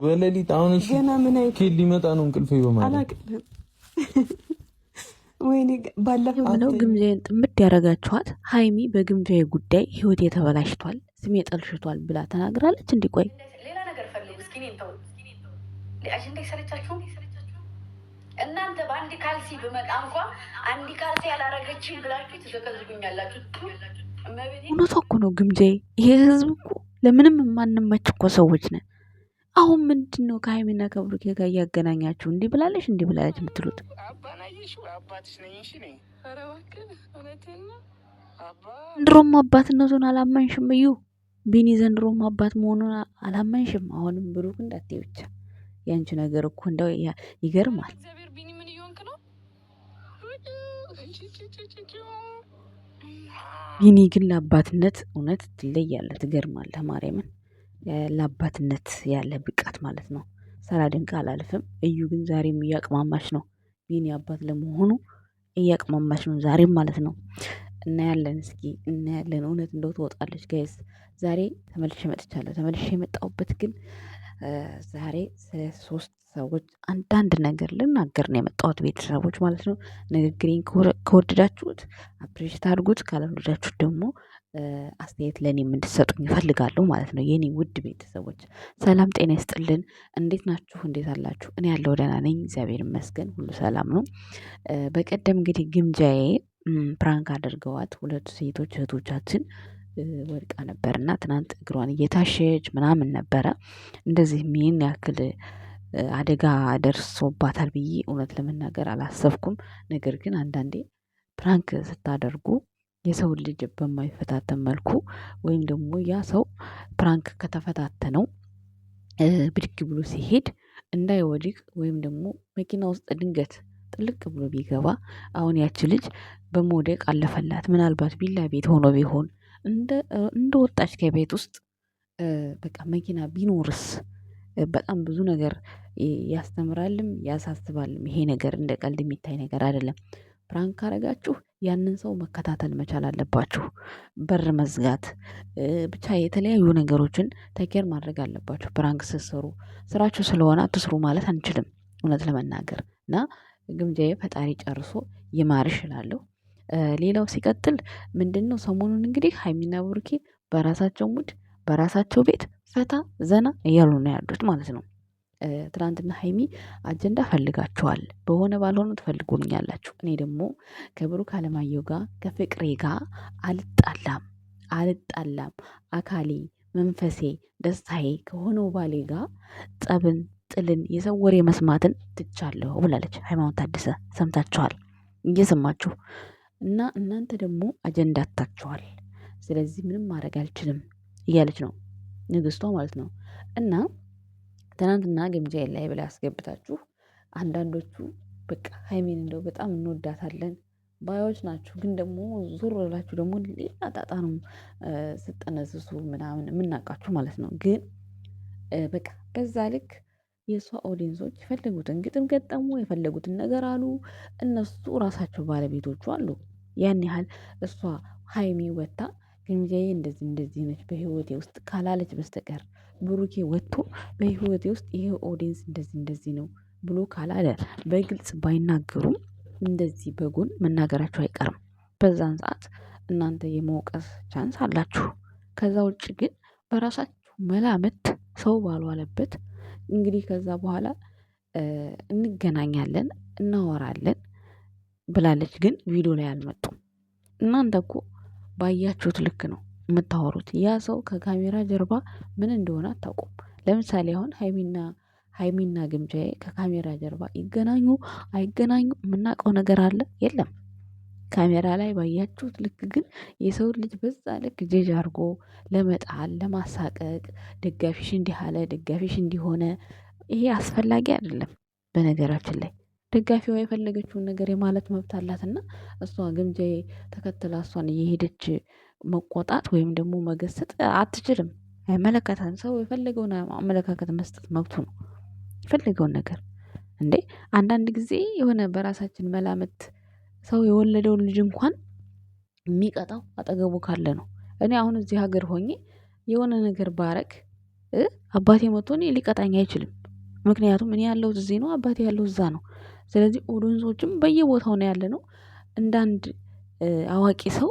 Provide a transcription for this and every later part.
በሌሊት አሁን እሺ ገና ምን ኬል ሊመጣ ነው እንቅልፌ በማለት አላቅም። ወይኔ ባለፈው ምነው ግምጃዬን ጥምድ ያረጋችኋት? ሀይሚ በግምጃዬ ጉዳይ ህይወት የተበላሽቷል፣ ስሜ ጠልሽቷል ብላ ተናግራለች። እንዲቆይ ሌላ ነገር ፈልጉ እስኪ እኔን ተው። አጀንዳ ይሰለቻችሁ እናንተ። በአንድ ካልሲ ብመጣ እንኳ አንድ ካልሲ ያላረገችኝ ብላችሁ ትዘከዝጉኛላችሁ። እውነቷ እኮ ነው ግምጃዬ። ይሄ ህዝብ እኮ ለምንም የማንመች እኮ ሰዎች ነን። አሁን ምንድን ነው ከሀይሚና ከብሩኬ ጋር እያገናኛችሁ እንዲህ ብላለች እንዲህ ብላለች የምትሉት? ዘንድሮም አባትነቱን አላመንሽም እዩ ቢኒ፣ ዘንድሮም አባት መሆኑን አላመንሽም። አሁንም ብሩክ እንዳትዪ ብቻ። ያንቺ ነገር እኮ እንደው ይገርማል። ቢኒ ግን ለአባትነት እውነት ትለያለህ፣ ትገርማለህ። ማርያምን ለአባትነት ያለ ብቃት ማለት ነው። ሳላደንቅ አላልፍም። እዩ ግን ዛሬም እያቅማማች ነው። ቢኒ አባት ለመሆኑ እያቅማማች ነው ዛሬም ማለት ነው። እናያለን፣ እስኪ እናያለን። እውነት እንደው ትወጣለች ጋይስ። ዛሬ ተመልሼ መጥቻለሁ። ተመልሼ የመጣሁበት ግን ዛሬ ስለ 3 ሰዎች አንዳንድ ነገር ልናገር ነው የመጣሁት፣ ቤተሰቦች ማለት ነው። ንግግሬን ከወደዳችሁት አፕሪሼት አድርጉት፣ ካላወደዳችሁት ደግሞ አስተያየት ለእኔ እንድትሰጡኝ እፈልጋለሁ ማለት ነው። የኔ ውድ ቤተሰቦች ሰላም ጤና ይስጥልን። እንዴት ናችሁ? እንዴት አላችሁ? እኔ ያለው ደህና ነኝ፣ እግዚአብሔር ይመስገን፣ ሁሉ ሰላም ነው። በቀደም እንግዲህ ግምጃዬ ፕራንክ አድርገዋት 2 ሴቶች እህቶቻችን ወድቃ ነበርና ትናንት እግሯን እየታሸች ምናምን ነበረ። እንደዚህ ይህን ያክል አደጋ ደርሶባታል ብዬ እውነት ለመናገር አላሰብኩም። ነገር ግን አንዳንዴ ፕራንክ ስታደርጉ የሰው ልጅ በማይፈታተን መልኩ ወይም ደግሞ ያ ሰው ፕራንክ ከተፈታተነው ብድግ ብሎ ሲሄድ እንዳይወድቅ ወይም ደግሞ መኪና ውስጥ ድንገት ጥልቅ ብሎ ቢገባ አሁን ያቺ ልጅ በመውደቅ አለፈላት። ምናልባት ቢላ ቤት ሆኖ ቢሆን እንደ ወጣች ከቤት ውስጥ በቃ መኪና ቢኖርስ? በጣም ብዙ ነገር ያስተምራልም ያሳስባልም። ይሄ ነገር እንደ ቀልድ የሚታይ ነገር አይደለም። ፕራንክ ካረጋችሁ ያንን ሰው መከታተል መቻል አለባችሁ። በር መዝጋት፣ ብቻ የተለያዩ ነገሮችን ተኬር ማድረግ አለባችሁ። ፕራንክ ስትሰሩ ስራችሁ ስለሆነ አትስሩ ማለት አንችልም እውነት ለመናገር እና ግምጃዬ ፈጣሪ ጨርሶ ይማርሽ እላለሁ። ሌላው ሲቀጥል ምንድነው ሰሞኑን እንግዲህ ሀይሚና ብሩኬ በራሳቸው ሙድ በራሳቸው ቤት ፈታ ዘና እያሉ ነው ያሉት ማለት ነው። ትናንትና ሀይሚ አጀንዳ ፈልጋችኋል፣ በሆነ ባልሆነ ትፈልጉኛላችሁ። እኔ ደግሞ ከብሩክ አለማየሁ ጋር ከፍቅሬ ጋር አልጣላም። አካሌ መንፈሴ ደስታዬ ከሆነው ባሌ ጋር ጸብን ጥልን የሰው ወሬ መስማትን ትቻለሁ ብላለች ሃይማኖት ታደሰ። ሰምታችኋል፣ እየሰማችሁ እና እናንተ ደግሞ አጀንዳ አታችኋል። ስለዚህ ምንም ማድረግ አልችልም እያለች ነው ንግስቷ ማለት ነው። እና ትናንትና ግምጃዬ ላይ ብላ ያስገብታችሁ አንዳንዶቹ በቃ ሀይሚን እንደው በጣም እንወዳታለን ባዮች ናችሁ። ግን ደግሞ ዙር ብላችሁ ደግሞ ሌላ ጣጣ ነው ስጠነስሱ ምናምን የምናውቃችሁ ማለት ነው። ግን በቃ በዛ ልክ የእሷ ኦዲየንሶች የፈለጉትን ግጥም ገጠሙ፣ የፈለጉትን ነገር አሉ። እነሱ ራሳቸው ባለቤቶቹ አሉ። ያን ያህል እሷ ሀይሚ ወታ ግምጃዬ እንደዚህ እንደዚህ ነች በህይወቴ ውስጥ ካላለች በስተቀር ብሩኬ ወጥቶ በህይወቴ ውስጥ ይሄ ኦዲየንስ እንደዚህ እንደዚህ ነው ብሎ ካላለ በግልጽ ባይናገሩም እንደዚህ በጎን መናገራቸው አይቀርም። በዛን ሰዓት እናንተ የመውቀስ ቻንስ አላችሁ። ከዛ ውጭ ግን በራሳችሁ መላመት ሰው ባልዋለበት እንግዲህ ከዛ በኋላ እንገናኛለን እናወራለን ብላለች። ግን ቪዲዮ ላይ አልመጡም። እናንተ እኮ ባያችሁት ልክ ነው የምታወሩት። ያ ሰው ከካሜራ ጀርባ ምን እንደሆነ አታውቁም። ለምሳሌ አሁን ሀይሚና ግምጃዬ ከካሜራ ጀርባ ይገናኙ አይገናኙ የምናውቀው ነገር አለ የለም። ካሜራ ላይ ባያችሁት ልክ ግን የሰው ልጅ በዛ ልክ ጀጅ አድርጎ ለመጣል ለማሳቀቅ ደጋፊሽ እንዲህ አለ ደጋፊሽ እንዲሆነ ይሄ አስፈላጊ አይደለም። በነገራችን ላይ ደጋፊዋ የፈለገችውን ነገር የማለት መብት አላትና እሷ ግምጃዬ ተከትላ እሷን እየሄደች መቆጣት ወይም ደግሞ መገሰጥ አትችልም። አይመለከታትም። ሰው የፈለገውን አመለካከት መስጠት መብቱ ነው። የፈለገውን ነገር እንዴ አንዳንድ ጊዜ የሆነ በራሳችን መላመት ሰው የወለደውን ልጅ እንኳን የሚቀጣው አጠገቡ ካለ ነው። እኔ አሁን እዚህ ሀገር ሆኜ የሆነ ነገር ባረግ አባቴ መጥቶ እኔ ሊቀጣኝ አይችልም። ምክንያቱም እኔ ያለሁት እዚህ ነው፣ አባቴ ያለው እዛ ነው። ስለዚህ ኦዲየንሶችም በየቦታው ነው ያለ ነው። እንዳንድ አዋቂ ሰው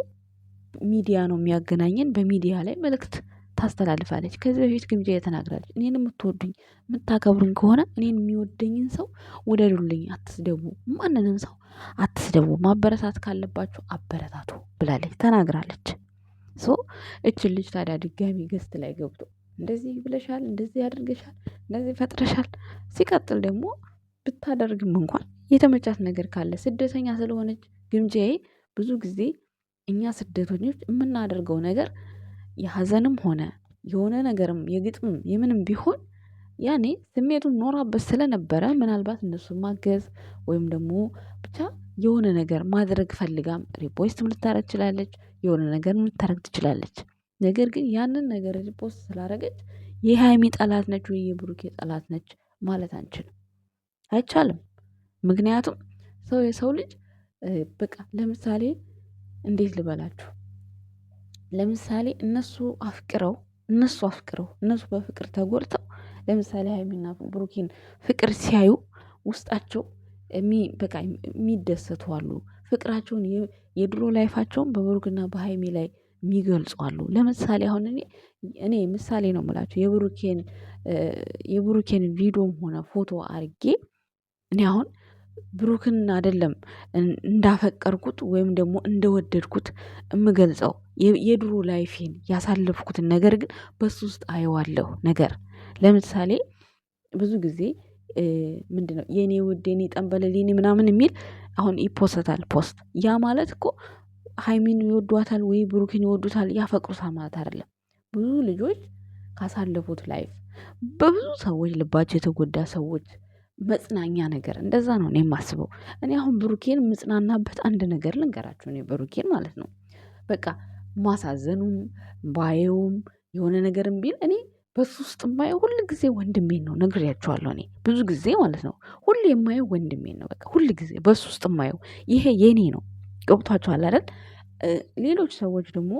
ሚዲያ ነው የሚያገናኘን። በሚዲያ ላይ መልእክት ታስተላልፋለች። ከዚህ በፊት ግምጃ ተናግራለች። እኔን የምትወዱኝ የምታከብሩኝ ከሆነ እኔን የሚወደኝን ሰው ውደዱልኝ፣ አትስደቡ፣ ማንንም ሰው አትስደቡ፣ ማበረታት ካለባችሁ አበረታቱ ብላለች ተናግራለች። ሶ እችን ልጅ ታዲያ ድጋሚ ገስት ላይ ገብቶ እንደዚህ ብለሻል፣ እንደዚህ ያደርገሻል፣ እንደዚህ ፈጥረሻል። ሲቀጥል ደግሞ ብታደርግም እንኳን የተመቻት ነገር ካለ ስደተኛ ስለሆነች ግምጃዬ ብዙ ጊዜ እኛ ስደተኞች የምናደርገው ነገር የሀዘንም ሆነ የሆነ ነገርም የግጥምም የምንም ቢሆን ያኔ ስሜቱን ኖራበት ስለነበረ ምናልባት እነሱ ማገዝ ወይም ደግሞ ብቻ የሆነ ነገር ማድረግ ፈልጋም ሪፖስት ልታረግ ትችላለች፣ የሆነ ነገር ልታረግ ትችላለች። ነገር ግን ያንን ነገር ሪፖስት ስላረገች የሃይሚ ጠላት ነች ወይ የብሩኬ ጠላት ነች ማለት አንችልም፣ አይቻልም። ምክንያቱም የሰው ልጅ በቃ ለምሳሌ እንዴት ልበላችሁ፣ ለምሳሌ እነሱ አፍቅረው እነሱ በፍቅር ተጎድተው ለምሳሌ ሃይሚና ብሩኬን ፍቅር ሲያዩ ውስጣቸው በቃ የሚደሰቱ አሉ። ፍቅራቸውን የድሮ ላይፋቸውን በብሩክና በሃይሚ ላይ የሚገልጹ አሉ። ለምሳሌ አሁን እኔ ምሳሌ ነው የምላቸው የብሩኬን ቪዲዮም ሆነ ፎቶ አርጌ እኔ አሁን ብሩክን አይደለም እንዳፈቀርኩት ወይም ደግሞ እንደወደድኩት የምገልጸው የድሮ ላይፌን ያሳለፍኩትን ነገር ግን በሱ ውስጥ አየዋለሁ ነገር። ለምሳሌ ብዙ ጊዜ ምንድነው የኔ ውድ የኔ ጠንበለል የኔ ምናምን የሚል አሁን ይፖሰታል ፖስት። ያ ማለት እኮ ሃይሚን ይወዷታል ወይ ብሩክን ይወዱታል ያፈቅሩታል ማለት አይደለም። ብዙ ልጆች ካሳለፉት ላይፍ በብዙ ሰዎች ልባቸው የተጎዳ ሰዎች መጽናኛ ነገር እንደዛ ነው እኔ የማስበው። እኔ አሁን ብሩኬን ምጽናናበት አንድ ነገር ልንገራችሁ። እኔ ብሩኬን ማለት ነው በቃ ማሳዘኑም ባየውም የሆነ ነገርም ቢል እኔ በሱ ውስጥ የማየው ሁል ጊዜ ወንድሜን ነው። ነግሬያቸዋለሁ። እኔ ብዙ ጊዜ ማለት ነው ሁሌ የማየው ወንድሜን ነው። በቃ ሁል ጊዜ በሱ ውስጥ የማየው ይሄ የኔ ነው። ገብቷቸዋል አይደል? ሌሎች ሰዎች ደግሞ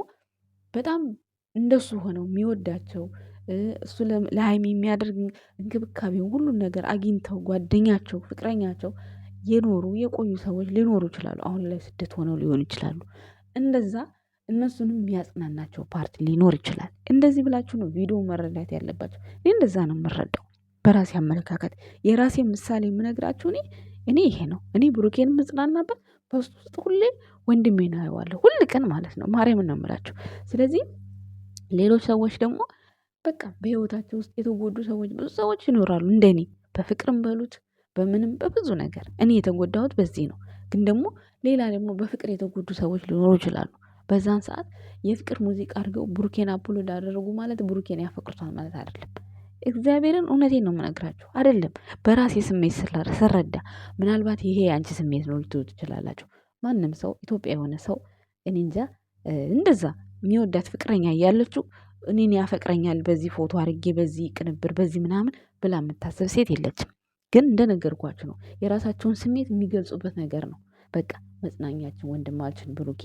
በጣም እንደሱ ሆነው የሚወዳቸው እሱ ለሃይሚ የሚያደርግ እንክብካቤውን ሁሉን ነገር አግኝተው ጓደኛቸው ፍቅረኛቸው የኖሩ የቆዩ ሰዎች ሊኖሩ ይችላሉ። አሁን ላይ ስደት ሆነው ሊሆኑ ይችላሉ። እንደዛ እነሱንም የሚያጽናናቸው ፓርቲ ሊኖር ይችላል። እንደዚህ ብላችሁ ነው ቪዲዮ መረዳት ያለባቸው። እኔ እንደዛ ነው የምረዳው በራሴ አመለካከት። የራሴ ምሳሌ የምነግራችሁ እኔ ይሄ ነው። እኔ ብሩኬን የምጽናናበት በውስጥ ውስጥ ሁሌ ወንድሜን አየዋለሁ፣ ሁል ቀን ማለት ነው። ማርያምን ነው የምላችሁ። ስለዚህ ሌሎች ሰዎች ደግሞ በቃ በህይወታቸው ውስጥ የተጎዱ ሰዎች ብዙ ሰዎች ይኖራሉ እንደኔ፣ በፍቅርም በሉት በምንም በብዙ ነገር። እኔ የተጎዳሁት በዚህ ነው። ግን ደግሞ ሌላ ደግሞ በፍቅር የተጎዱ ሰዎች ሊኖሩ ይችላሉ። በዛን ሰዓት የፍቅር ሙዚቃ አድርገው ብሩኬን አፕሎድ አደረጉ ማለት ብሩኬን ያፈቅሩታል ማለት አይደለም። እግዚአብሔርን እውነቴን ነው የምነግራችሁ። አይደለም በራሴ ስሜት ስረዳ፣ ምናልባት ይሄ የአንቺ ስሜት ነው ልትሉ ትችላላችሁ። ማንም ሰው ኢትዮጵያ የሆነ ሰው እኔ እንጃ እንደዛ የሚወዳት ፍቅረኛ እያለችው እኔን ያፈቅረኛል በዚህ ፎቶ አድርጌ በዚህ ቅንብር በዚህ ምናምን ብላ የምታስብ ሴት የለችም። ግን እንደነገርኳችሁ ነው የራሳቸውን ስሜት የሚገልጹበት ነገር ነው። በቃ መጽናኛችን ወንድማችን ብሩኬ፣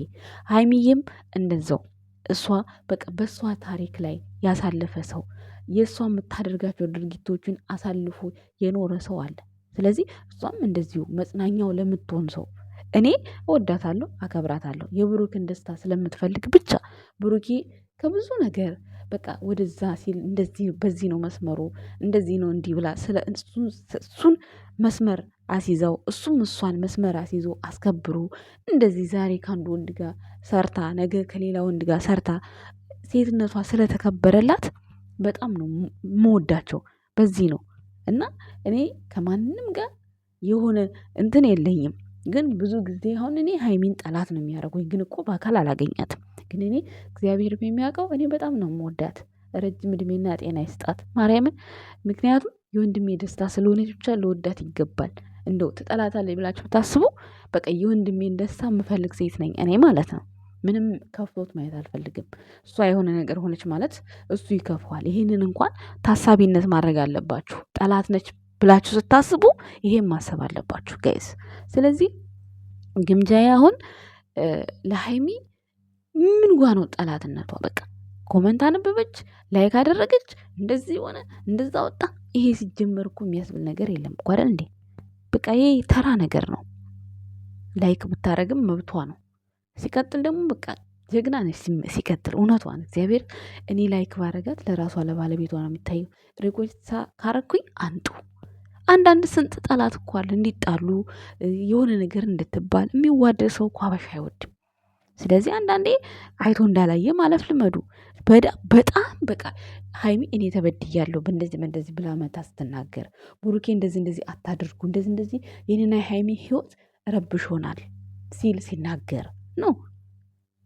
ሀይሚዬም እንደዛው እሷ በቃ በእሷ ታሪክ ላይ ያሳለፈ ሰው የእሷ የምታደርጋቸው ድርጊቶችን አሳልፎ የኖረ ሰው አለ። ስለዚህ እሷም እንደዚሁ መጽናኛው ለምትሆን ሰው እኔ እወዳታለሁ፣ አከብራታለሁ። የብሩክን ደስታ ስለምትፈልግ ብቻ ብሩኬ ከብዙ ነገር በቃ ወደዛ ሲል እንደዚህ በዚህ ነው መስመሩ እንደዚህ ነው እንዲህ ብላ ስለ እሱን መስመር አስይዘው እሱም እሷን መስመር አስይዞ አስከብሩ። እንደዚህ ዛሬ ከአንድ ወንድ ጋር ሰርታ ነገ ከሌላ ወንድ ጋር ሰርታ ሴትነቷ ስለተከበረላት በጣም ነው የምወዳቸው። በዚህ ነው እና እኔ ከማንም ጋር የሆነ እንትን የለኝም። ግን ብዙ ጊዜ አሁን እኔ ሀይሚን ጠላት ነው የሚያደርጉኝ። ግን እኮ በአካል አላገኛትም። ግን እኔ እግዚአብሔር የሚያውቀው እኔ በጣም ነው የምወዳት። ረጅም እድሜና ጤና ይስጣት ማርያምን። ምክንያቱም የወንድሜ ደስታ ስለሆነች ብቻ ለወዳት ይገባል። እንደው ትጠላታለች ብላችሁ ታስቡ። በቃ የወንድሜን ደስታ የምፈልግ ሴት ነኝ እኔ ማለት ነው። ምንም ከፍቶት ማየት አልፈልግም። እሷ የሆነ ነገር ሆነች ማለት እሱ ይከፋዋል። ይሄንን እንኳን ታሳቢነት ማድረግ አለባችሁ። ጠላት ነች ብላችሁ ስታስቡ ይሄን ማሰብ አለባችሁ ጋይስ። ስለዚህ ግምጃዬ አሁን ለሀይሚ ምን ጓ ነው ጠላትነቷ? በቃ ኮመንት አነበበች፣ ላይክ አደረገች፣ እንደዚህ ሆነ፣ እንደዛ ወጣ። ይሄ ሲጀመር እኮ የሚያስብል ነገር የለም እኮ አይደል እንዴ? በቃ ይሄ ተራ ነገር ነው። ላይክ ብታረግም መብቷ ነው። ሲቀጥል ደግሞ በቃ ጀግና ነች። ሲቀጥል እውነቷን እግዚአብሔር እኔ ላይክ ባረጋት ለራሷ ለባለቤቷ ነው የሚታየው። ሪኮርድ ካረኩኝ አንጡ አንዳንድ ስንት ጠላት እኮ አለ እንዲጣሉ የሆነ ነገር እንድትባል የሚዋደድ ሰው እኮ አበሻ አይወድም። ስለዚህ አንዳንዴ አይቶ እንዳላየ ማለፍ ልመዱ። በጣም በቃ ሀይሚ እኔ ተበድያለሁ በእንደዚህ ብላ መታ ስትናገር ቡሩኬ እንደዚህ አታድርጉ እንደዚህ የኔና የሀይሚ ህይወት ረብሾናል ሲል ሲናገር ነው።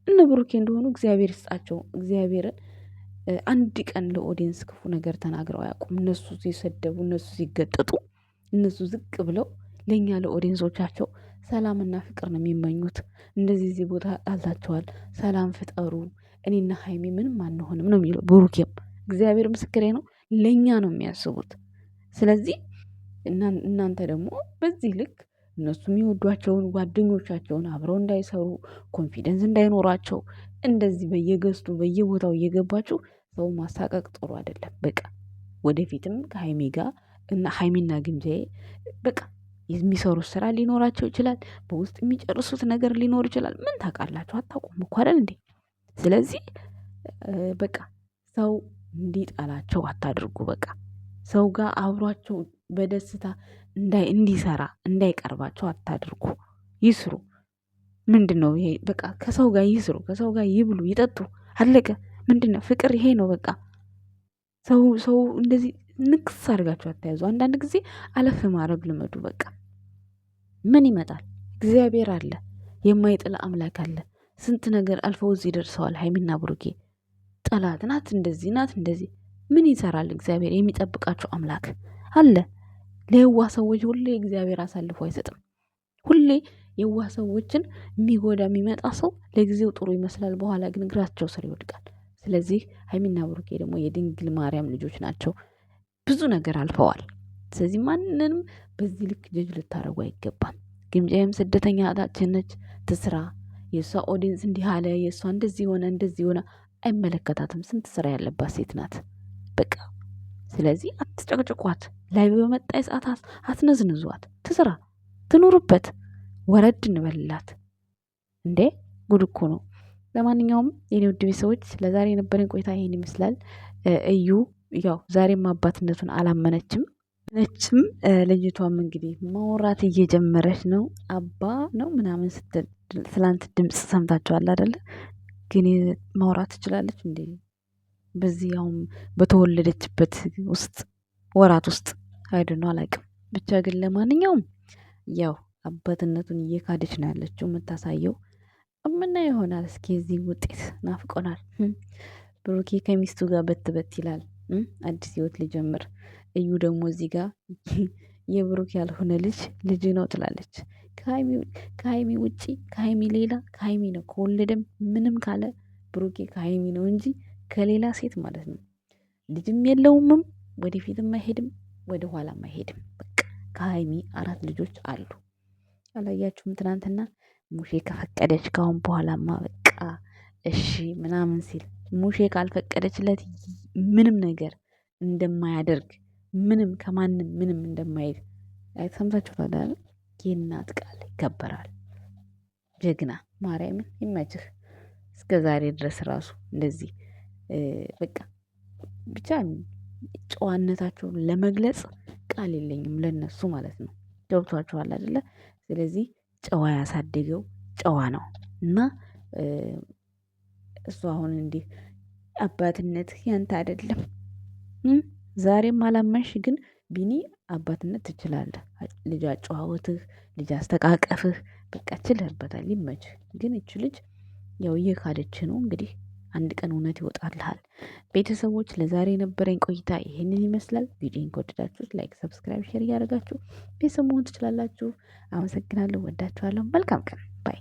እነ ብሩኬ እንደሆኑ እግዚአብሔር ይስጣቸው። እግዚአብሔርን አንድ ቀን ለኦዲየንስ ክፉ ነገር ተናግረው አያውቁም። እነሱ ሲሰደቡ፣ እነሱ ሲገጠጡ፣ እነሱ ዝቅ ብለው ለእኛ ለኦዲየንሶቻቸው ሰላምና ፍቅር ነው የሚመኙት። እንደዚህ እዚህ ቦታ ጣልታቸዋል፣ ሰላም ፍጠሩ፣ እኔና ሀይሚ ምንም አንሆንም ነው የሚለው ብሩኬም። እግዚአብሔር ምስክሬ ነው፣ ለእኛ ነው የሚያስቡት። ስለዚህ እናንተ ደግሞ በዚህ ልክ እነሱ የሚወዷቸውን ጓደኞቻቸውን አብረው እንዳይሰሩ ኮንፊደንስ እንዳይኖራቸው እንደዚህ በየገዝቱ በየቦታው እየገባችሁ ሰው ማሳቀቅ ጥሩ አይደለም። በቃ ወደፊትም ከሀይሚ ጋር እና ሀይሚና ግምጃዬ በቃ የሚሰሩት ስራ ሊኖራቸው ይችላል። በውስጥ የሚጨርሱት ነገር ሊኖር ይችላል። ምን ታውቃላችሁ? አታውቁም እኮ አይደል እንዴ? ስለዚህ በቃ ሰው እንዲጠላቸው አታድርጉ። በቃ ሰው ጋር አብሯቸው በደስታ እንዲሰራ እንዳይቀርባቸው አታድርጉ። ይስሩ። ምንድን ነው ይሄ? በቃ ከሰው ጋር ይስሩ፣ ከሰው ጋር ይብሉ፣ ይጠጡ። አለቀ። ምንድን ነው ፍቅር? ይሄ ነው በቃ። ሰው እንደዚህ ንክስ አድርጋችሁ አታያዙ። አንዳንድ ጊዜ አለፍ ማድረግ ልመዱ። በቃ ምን ይመጣል? እግዚአብሔር አለ፣ የማይጥል አምላክ አለ። ስንት ነገር አልፈው እዚህ ደርሰዋል። ሀይሚና ብሩኬ ጠላት ናት እንደዚህ ናት እንደዚህ ምን ይሰራል? እግዚአብሔር የሚጠብቃቸው አምላክ አለ። ለየዋህ ሰዎች ሁሌ እግዚአብሔር አሳልፎ አይሰጥም። ሁሌ የዋህ ሰዎችን የሚጎዳ የሚመጣ ሰው ለጊዜው ጥሩ ይመስላል፣ በኋላ ግን እግራቸው ስር ይወድቃል። ስለዚህ ሀይሚና ብሩኬ ደግሞ የድንግል ማርያም ልጆች ናቸው። ብዙ ነገር አልፈዋል። ስለዚህ ማንንም በዚህ ልክ ጀጅ ልታደርጉ አይገባም። ግምጃዬም ስደተኛ እህታችን ነች፣ ትስራ። የእሷ ኦዲንስ እንዲህ አለ፣ የእሷ እንደዚህ ሆነ አይመለከታትም። ስንት ስራ ያለባት ሴት ናት። በቃ ስለዚህ አትጨቅጭቋት። ላይ በመጣይ ሰዓት አትነዝንዟት። ትስራ፣ ትኑርበት፣ ወረድ እንበልላት። እንዴ ጉድ እኮ ነው። ለማንኛውም የኔ ውድ ቤተሰቦች ለዛሬ የነበረኝ ቆይታ ይሄን ይመስላል። እዩ ያው ዛሬም አባትነቱን አላመነችም ነችም። ልጅቷም እንግዲህ ማውራት እየጀመረች ነው። አባ ነው ምናምን ስትል ትላንት ድምፅ ሰምታችኋል አይደለ? ግን ማውራት ትችላለች እንዴ? በዚህ ያውም በተወለደችበት ወራት ውስጥ አይደነ አላውቅም። ብቻ ግን ለማንኛውም ያው አባትነቱን እየካደች ነው ያለችው። የምታሳየው ምና ይሆናል። እስኪ የዚህ ውጤት ናፍቆናል። ብሩኬ ከሚስቱ ጋር በት ይላል። አዲስ ህይወት ሊጀምር። እዩ ደግሞ እዚህ ጋር የብሩክ ያልሆነ ልጅ ነው ትላለች። ከሀይሚ ውጪ ከሀይሚ ሌላ ከሀይሚ ነው። ከወለደም ምንም ካለ ብሩኬ ከሀይሚ ነው እንጂ ከሌላ ሴት ማለት ነው። ልጅም የለውምም፣ ወደፊትም አይሄድም፣ ወደ ኋላም አይሄድም። በቃ ከሀይሚ 4 ልጆች አሉ። አላያችሁም? ትናንትና ሙሼ ከፈቀደች ካሁን በኋላማ በቃ እሺ ምናምን ሲል ሙሼ ካልፈቀደችለት ምንም ነገር እንደማያደርግ ምንም ከማንም ምንም እንደማይሄድ ሰምታችኋል አይደል? የእናት ቃል ይከበራል። ጀግና ማርያምን ይመችህ። እስከ ዛሬ ድረስ ራሱ እንደዚህ በቃ ብቻ ጨዋነታቸውን ለመግለጽ ቃል የለኝም ለነሱ ማለት ነው። ገብቷችኋል አይደለ? ስለዚህ ጨዋ ያሳደገው ጨዋ ነው እና እሱ አሁን እንዲህ አባትነት ያንተ አይደለም። ዛሬም አላመንሽ፣ ግን ቢኒ አባትነት ትችላለህ። ልጅ አጨዋወትህ፣ ልጅ አስተቃቀፍህ በቃ ችለህበታል። ይመችህ። ግን እች ልጅ ያው እየካደች ነው እንግዲህ አንድ ቀን እውነት ይወጣልሃል። ቤተሰቦች ለዛሬ የነበረኝ ቆይታ ይሄንን ይመስላል። ቪዲዮን ከወደዳችሁት ላይክ፣ ሰብስክራይብ፣ ሼር እያደረጋችሁ ቤተሰብ መሆን ትችላላችሁ። አመሰግናለሁ። ወዳችኋለሁ። መልካም ቀን ባይ